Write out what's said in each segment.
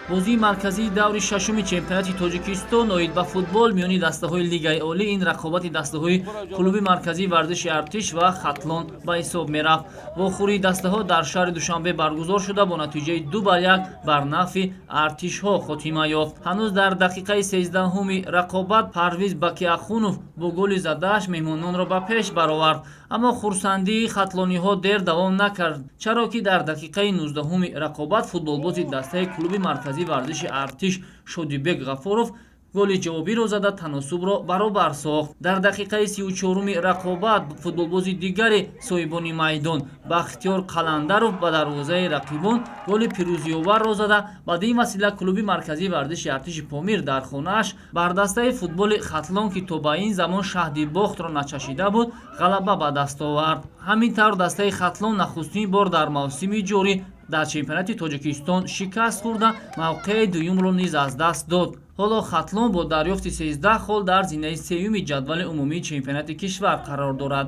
бозии марказии даври шашуми чемпионати Тоҷикистон оид ба футбол миёни дастаҳои Лигаи Олӣ. Ин рақобати дастаҳои клуби марказии варзиши Артиш ва Хатлон ба ҳисоб мерафт. Вохӯрии дастаҳо дар шаҳри Душанбе баргузор шуда бо натиҷаи 2-1 бар нафъи артишҳо хотима ёфт. ҳанӯз дар дақиқаи 13-уми рақобат Парвиз Бакиахунов бо голи задааш меҳмононро ба пеш баровард, аммо хурсандии хатлониҳо дер давом накард, чаро ки дар дақиқаи 19-уми рақобат футболбози дастаи клуби марказии варзиши Артиш Шодибек Ғафуров голи ҷавобиро зада таносубро баробар сохт. Дар дақиқаи 34-уми рақобат футболбози дигари соҳибони майдон Бахтиёр Қаландаров ба дарвозаи рақибон голи пирӯзиоварро зада, баъди васила клуби марказии варзиши Артиши Помир дар хонааш бар дастаи футболи Хатлон, ки то ба ин замон шаҳди бохтро начашида буд, ғалаба ба даст овард. ҳамин тавр дастаи Хатлон нахустин бор дар мавсими ҷорӣ дар чемпионати Тоҷикистон шикаст хӯрда, мавқеи дуюмро низ аз даст дод. ҳоло Хатлон бо дарёфти 13 хол дар зинаи сеюми ҷадвали умумии чемпионати кишвар қарор дорад.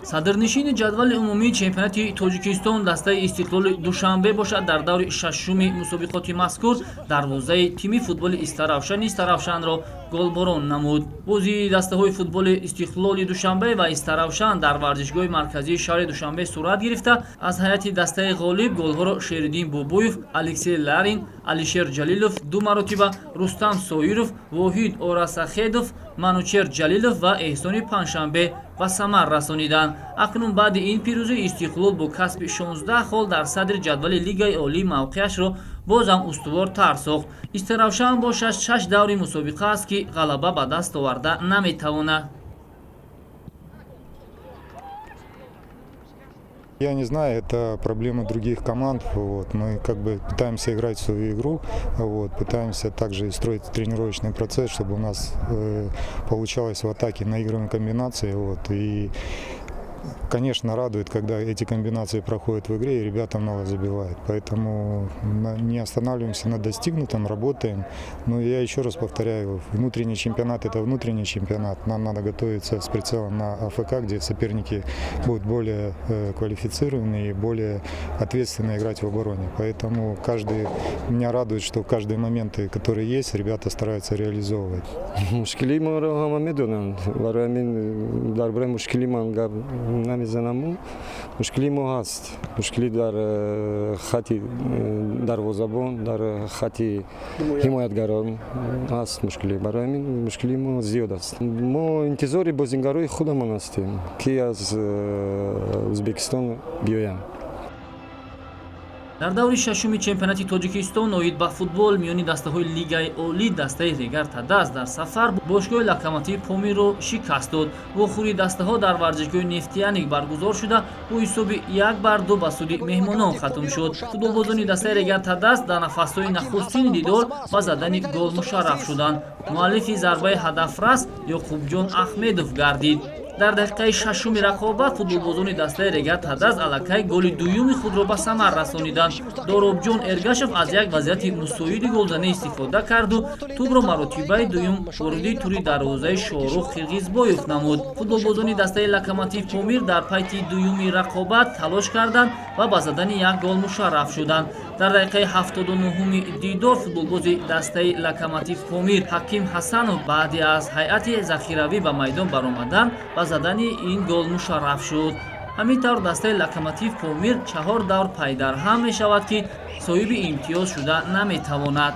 садрнишини ҷадвали умумии чемпионати Тоҷикистон дастаи Истиқлоли Душанбе бошад. дар даври шашуми мусобиқоти мазкур дарвозаи тими футболи Истаравшан Истаравшанро голборон намуд. бозии дастаҳои футболи Истиқлоли Душанбе ва Истаравшан дар варзишгоҳи марказии шаҳри Душанбе сурат гирифта, аз ҳайати дастаи ғолиб голҳоро Шериддин Бобуев, Алексей Ларин, Алишер Ҷалилов ду маротиба, Рустам Соиров, Воҳид Орасахедов, Манучер Ҷалилов ва Эҳсони Паншанбе ба самар расониданд. акнун баъди ин пирӯзӣ Истиқлол бо касби 16 хол дар садри ҷадвали Лигаи Олӣ мавқеашро бозам устувортар сохт. Истаравшан бошад 6 даври мусобиқа аст, ки ғалаба ба даст оварда наметавонад. Я не знаю, это проблема других команд. Мы как бы пытаемся играть в свою игру, пытаемся также строить тренировочный процесс, чтобы у нас получалось в атаке наигранные комбинации. И, конечно, радует, когда эти комбинации проходят в игре и ребята много забивают. Поэтому не останавливаемся на достигнутом, работаем. Но я еще раз повторяю, внутренний чемпионат – это внутренний чемпионат. Нам надо готовиться с прицелом на АФК, где соперники будут более квалифицированные и более ответственно играть в обороне. Поэтому меня радует, что каждые моменты, которые есть, ребята стараются реализовывать. намезанаму мушкили мо ҳаст. Мушкили дар хати дарвозабон, дар хати ҳимоятгарон ҳаст мушкили. Барои ҳамин мушкили мо зиёд аст. Мо интизори бозингарои худамон ҳастем, ки аз Ӯзбекистон биёянд. дар даври шашуми чемпионати Тоҷикистон оид ба футбол миёни дастаҳои Лигаи Олӣ дастаи Регар Тадаст дар сафар бошгоҳи Локомотив Помирро шикаст дод. вохӯрии дастаҳо дар варзишгоҳи Нефтияник баргузор шуда бо ҳисоби 1-2 ба суди меҳмонон хатм шуд. футболбозони дастаи Регар Тадаст дар нафасҳои нахустини дидор ба задани гол мушарраф шуданд. муаллифи зарбаи ҳадафрас Ёқубҷон Ахмедов гардид. дар дақиқаи шашуми рақобат футболбозони дастаи Регар Тадаст аллакай голи дуюми худро ба самар расониданд. Доробҷон Эргашев аз як вазъияти мусоиди голзанӣ истифода карду тӯбро маротибаи дуюм вориди тури дарвозаи Шорух Қирғизбоев намуд. футболбозони дастаи Локомотив Помир дар пайти дуюми рақобат талош карданд ва ба задани як гол мушарраф шуданд. дар дақиқаи 79-уми дидор футболбози дастаи Локомотив Помир Ҳаким Ҳасанов баъди аз ҳайати захиравӣ ба майдон баромадан ба задани ин гол мушарраф шуд. ҳамин тавр дастаи Локомотив Помир 4 давр пайдарҳам мешавад, ки соҳиби имтиёз шуда наметавонад.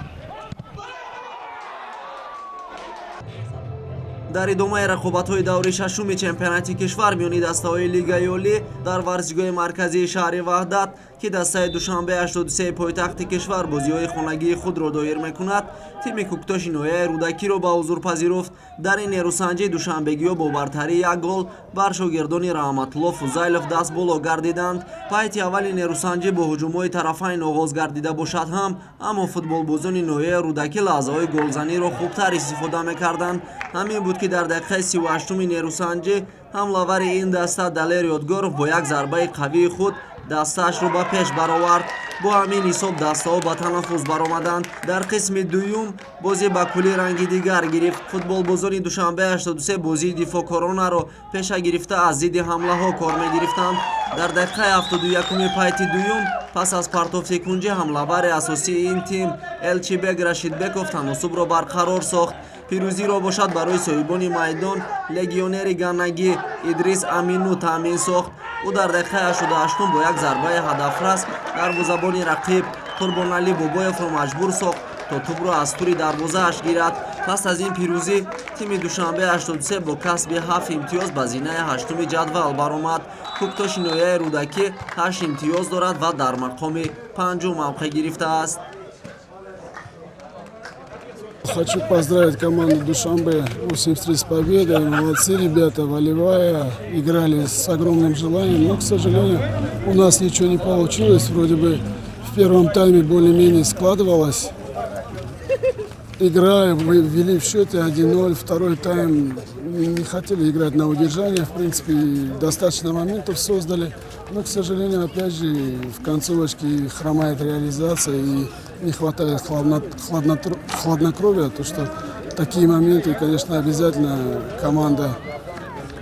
дар идомаи рақобатҳои даври шашуми чемпионати кишвар миёни дастаҳои Лигаи Олӣ дар варзишгоҳи марказии шаҳри Ваҳдат, ки дастаи Душанбе 83 пойтахти кишвар бозиҳои хонагии худро доир мекунад, тими Куктоши ноҳияи Рудакиро ба ҳузур пазируфт. дар ин нерӯсанҷӣ душанбегиҳо бо бартарии 1 гол бар шогирдони Раҳматулло Фузайлов даст боло гардиданд. пайти аввали нерӯсанҷӣ бо ҳуҷумҳои тарафайн оғоз гардида бошад ҳам, аммо футболбозони ноҳияи Рудакӣ лаҳзаҳои голзаниро хубтар истифода мекарданд. ҳамин буд, ки дар дақиқаи 38-уми нерӯсанҷӣ ҳамлавари ин даста Далер Ёдгоров бо як зарбаи қавии худ дастаашро ба пеш баровард. бо ҳамин ҳисоб дастаҳо ба танаффус баромаданд. дар қисми дуюм бозӣ ба кулли ранги дигар гирифт. футболбозони душанбе 83 бозии дифоъкоронаро пеша гирифта аз зидди ҳамлаҳо кор мегирифтанд. дар дақиқаи 71-уми пайти дуюм пас аз партофти кунҷи ҳамлавари асосии ин тим Элчибек Рашидбеков таносубро барқарор сохт. пирӯзиро бошад барои соҳибони майдон легионери ганнагӣ Идрис Амину таъмин сохт. ӯ дар дақиқаи 88 бо як зарбаи ҳадафрас дарвозабони рақиб Қурбоналӣ Бобоевро маҷбур сохт то тӯбро аз тури дарвозааш гирад. пас аз ин пирӯзӣ тими Душанбе 83 бо касби 7 имтиёз ба зинаи 8-уми ҷадвал баромад. Куктоши ноҳияи Рӯдакӣ 8 имтиёз дорад ва дар мақоми 5-ум мавқеъ гирифтааст. Хочу поздравить команду Душанбе 83 с победой. Молодцы ребята, волевая, играли с огромным желанием, но, к сожалению, у нас ничего не получилось. Вроде бы в первом тайме более-менее складывалось. Игра, ввели в счете 1-0, второй тайм не хотели играть на удержание, в принципе, достаточно моментов создали, но, к сожалению, опять же, в концовочке хромает реализация и не хватает хладнокровия, то что такие моменты, конечно, обязательно команда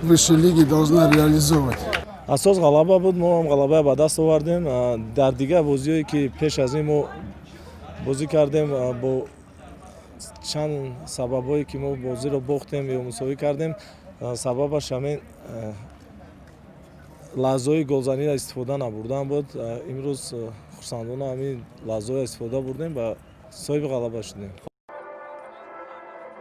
высшей лиги должна реализовывать. Асос ғалаба буд, мо ҳам ғалаба ба даст овардем. Дар дигар бозиҳое ки пеш аз ин мо бозӣ кардем, бо чанд сабабҳое ки мо бозиро бохтем ё мусовӣ кардем, сабабаш ҳамин лаҳзаҳои голзаниро истифода набурдан буд. Имрӯз хурсандона ҳамин лаҳзаҳоро истифода бурдем ва соҳиби ғалаба шудем.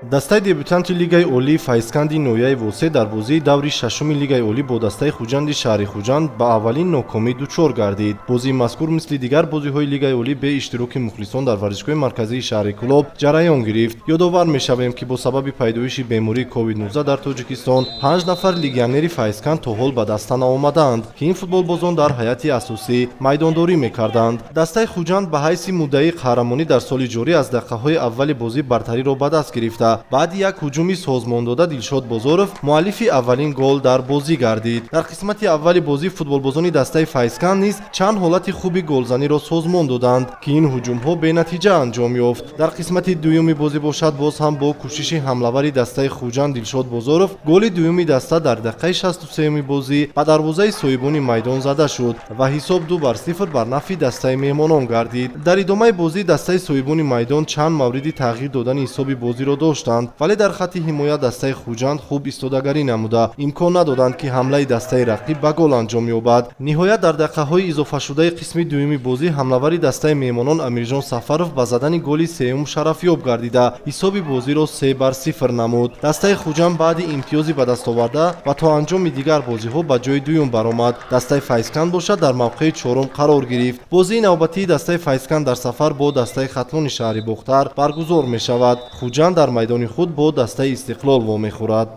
дастаи дебютанти лигаи олии Файзканди ноҳияи Восе дар бозии даври шашуми лигаи олӣ бо дастаи Хуҷанди шаҳри Хуҷанд ба аввалин нокомӣ дучор гардид. Бозии мазкур мисли дигар бозиҳои лигаи олӣ бе иштироки мухлисон дар варзишгоҳи марказии шаҳри Кӯлоб ҷараён гирифт. ёдовар мешавем ки бо сабаби пайдоиши бемории COVID-19 дар Тоҷикистон 5 нафар легионери Файзканд то ҳол ба даста наомаданд ки ин футболбозон дар ҳайати асосӣ майдондорӣ мекарданд. дастаи Хуҷанд ба ҳайси муддаи қаҳрамонӣ дар соли ҷорӣ аз дақиқаҳои аввали бозӣ бартариро ба даст гирифта баъди як ҳуҷуми созмондода Дилшод Бозоров муаллифи аввалин гол дар бозӣ гардид. дар қисмати аввали бозӣ футболбозони дастаи Файзканд низ чанд ҳолати хуби голзаниро созмон доданд ки ин ҳуҷумҳо бенатиҷа анҷом ёфт. дар қисмати дуюми бозӣ бошад боз ҳам бо кӯшиши ҳамлавари дастаи Хуҷанд Дилшод Бозоров голи дуюми даста дар дақиқаи 63-уми бозӣ ба дарвозаи соҳибони майдон зада шуд ва ҳисоб 2-0 бар нафъи дастаи меҳмонон гардид. дар идомаи бозӣ дастаи соҳибони майдон чанд мавриди тағйир додани ҳисоби бозиро доштанд, вале дар хатти ҳимоя дастаи Хуҷанд хуб истодагарӣ намуда имкон надоданд ки ҳамлаи дастаи рақиб ба гол анҷом ёбад. ниҳоят дар дақиқаҳои изофашудаи қисми дуюми бозӣ ҳамлавари дастаи меҳмонон Амирҷон Сафаров ба задани голи сеюм шарафёб гардида ҳисоби бозиро 3-0 намуд. дастаи Хуҷанд баъди имтиёзи ба даст оварда ва то анҷоми дигар бозиҳо ба ҷои дуюм баромад. дастаи Файзканд бошад дар мавқеи чорум қарор гирифт. бозии навбатии дастаи Файзканд дар сафар бо дастаи Хатлони шаҳри Бохтар баргузор мешавад. Хуҷанд дар майдони худ бо дастаи Истиқлол вомехӯрад.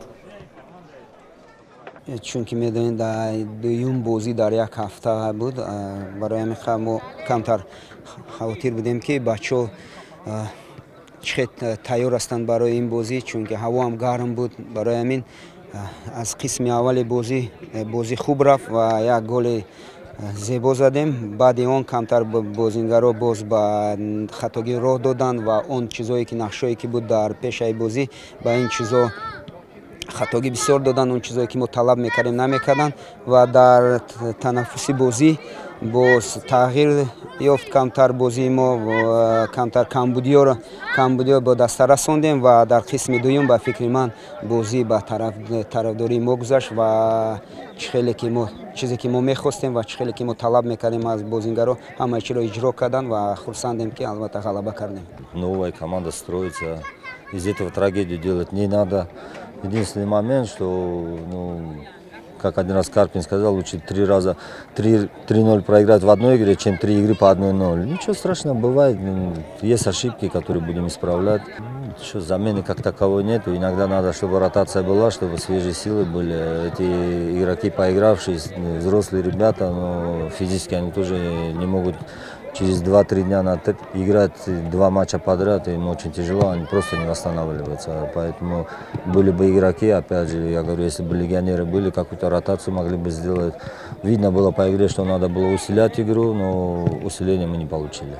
чунки медонед дуюм бозӣ дар як ҳафта буд, барои ҳамин мо камтар хавотир будем ки бачаҳо чӣ тайёр ҳастанд барои ин бозӣ, чунки ҳаво ҳам гарм буд. барои ҳамин аз қисми аввали бозӣ хуб рафт ва як голи зебо задем. баъди он камтар бозингаро боз ба хатогӣ роҳ доданд ва он чизое ки нақшое ки буд дар пешаи бозӣ ба ин чизо хатогӣ бисёр доданд, он чизое ки мо талаб мекардем намекарданд ва дар танаффуси бозӣ боз тағйир ёфт камтар бозии мо, камтар камбудиё бо даста расондем ва дар қисми дуюм ба фикри ман бозӣ ба тарафдории мо гузашт ва чизе ки мо мехостем ва чӣ хеле ки мо талаб мекардем аз бозингаро ҳамаи чиро иҷро карданд ва хурсандем ки албатта ғалаба кардем. Новая команда строится, из этого трагедию делать не надо. Единственный момент, что, как один раз Карпин сказал, лучше 3-0 проиграть в одной игре, чем 3 игры по 1-0. Ничего страшного, бывает. Есть ошибки, которые будем исправлять. Что, замены как таковой нет. Иногда надо, чтобы ротация была, чтобы свежие силы были. Эти игроки, поигравшие, взрослые ребята, но физически они тоже не могут Через 2-3 дня надо играть 2 матча подряд, им очень тяжело, они просто не восстанавливаются. Поэтому были бы игроки, опять же, я говорю, если бы легионеры были, какую-то ротацию могли бы сделать. Видно было по игре, что надо было усилять игру, но усиления мы не получили.